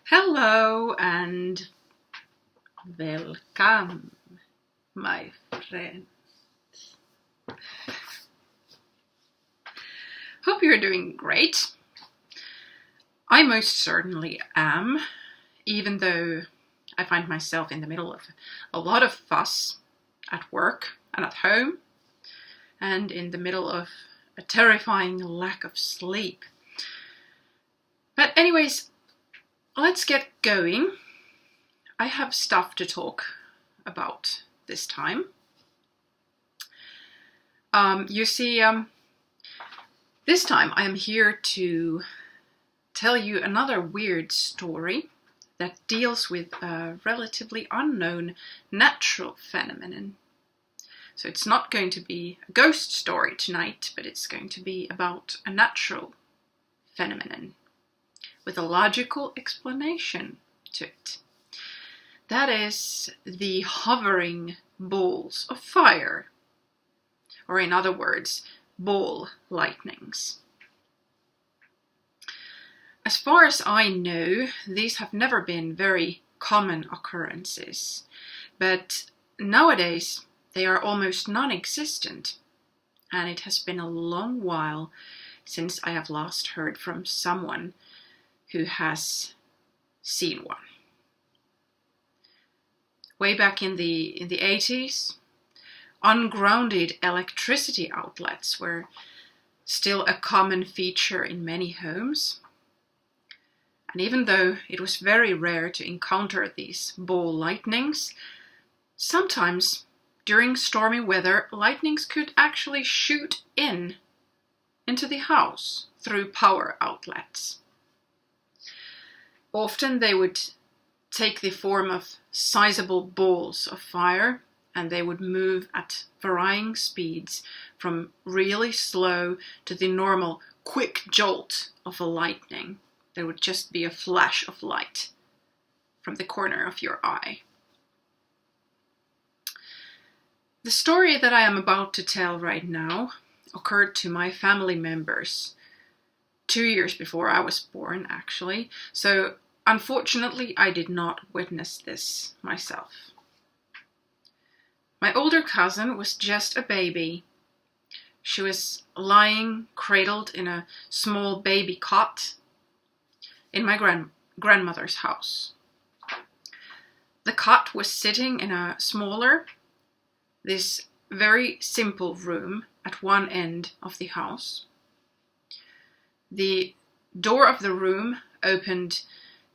Hello and welcome, my friend. Hope you're doing great. I most certainly am, even though I find myself in the middle of a lot of fuss at work and at home, and in the middle of a terrifying lack of sleep. But anyways, let's get going. I have stuff to talk about this time. This time I am here to tell you another weird story that deals with a relatively unknown natural phenomenon. So it's not going to be a ghost story tonight, but it's going to be about a natural phenomenon with a logical explanation to it. That is the hovering balls of fire, or in other words, ball lightnings. As far as I know, these have never been very common occurrences, but nowadays they are almost non-existent, and it has been a long while since I have last heard from someone who has seen one. Way back in the 80s, ungrounded electricity outlets were still a common feature in many homes. And even though it was very rare to encounter these ball lightnings, sometimes during stormy weather, lightnings could actually shoot into the house through power outlets. Often they would take the form of sizable balls of fire, and they would move at varying speeds from really slow to the normal quick jolt of a lightning. There would just be a flash of light from the corner of your eye. The story that I am about to tell right now occurred to my family members 2 years before I was born, actually. So unfortunately, I did not witness this myself. My older cousin was just a baby. She was lying cradled in a small baby cot in my grandmother's house. The cot was sitting in a smaller, this very simple room at one end of the house. The door of the room opened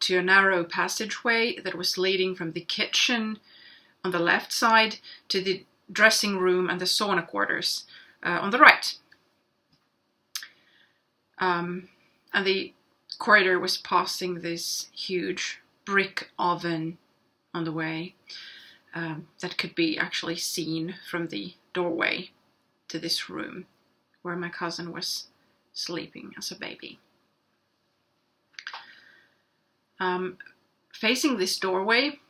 to a narrow passageway that was leading from the kitchen on the left side to the dressing room and the sauna quarters on the right. And the corridor was passing this huge brick oven on the way that could be actually seen from the doorway to this room where my cousin was sleeping as a baby. Facing this doorway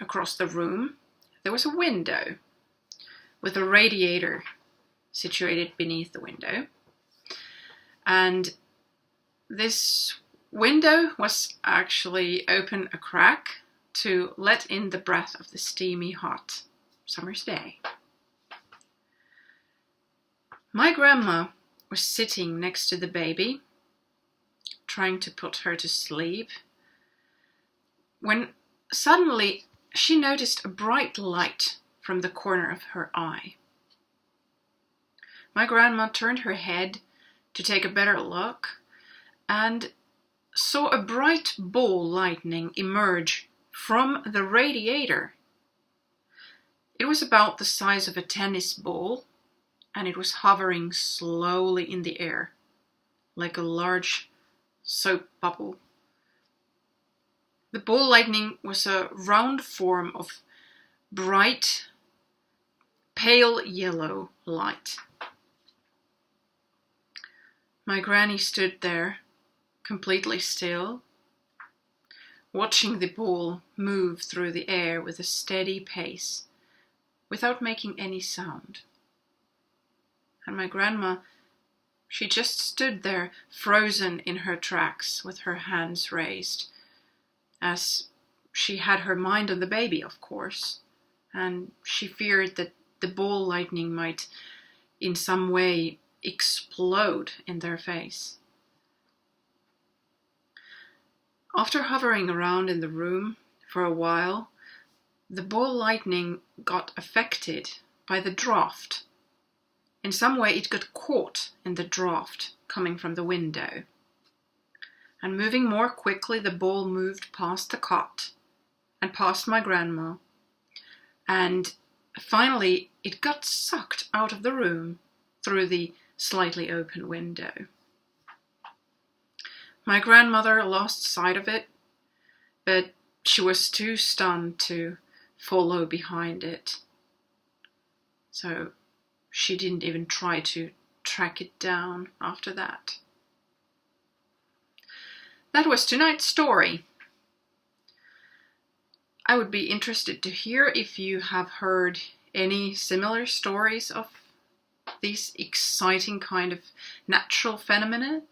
across the room, there was a window with a radiator situated beneath the window. And this window was actually open a crack to let in the breath of the steamy hot summer's day. My grandma was sitting next to the baby, trying to put her to sleep, when suddenly she noticed a bright light from the corner of her eye. My grandma turned her head to take a better look and saw a bright ball lightning emerge from the radiator. It was about the size of a tennis ball, and it was hovering slowly in the air, like a large soap bubble. The ball lightning was a round form of bright, pale yellow light. My granny stood there, completely still, watching the ball move through the air with a steady pace, without making any sound. And my grandma, she just stood there, frozen in her tracks, with her hands raised, as she had her mind on the baby, of course, and she feared that the ball lightning might in some way explode in their face. After hovering around in the room for a while, the ball lightning got affected by the draft. In some way it got caught in the draft coming from the window. And moving more quickly, the ball moved past the cot and past my grandma. And finally it got sucked out of the room through the slightly open window. My grandmother lost sight of it, but she was too stunned to follow behind it. So she didn't even try to track it down after that. That was tonight's story. I would be interested to hear if you have heard any similar stories of these exciting kind of natural phenomena,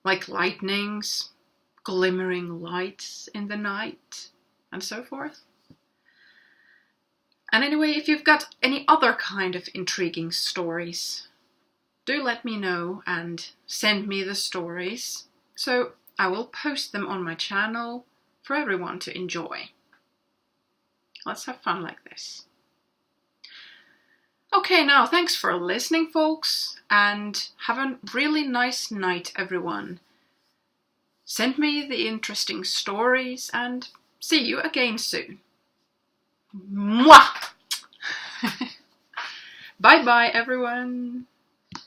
like lightnings, glimmering lights in the night, and so forth. And anyway, if you've got any other kind of intriguing stories, do let me know and send me the stories, so I will post them on my channel for everyone to enjoy. Let's have fun like this. Okay, now thanks for listening, folks, and have a really nice night, everyone. Send me the interesting stories and see you again soon. Mwah! Bye bye, everyone.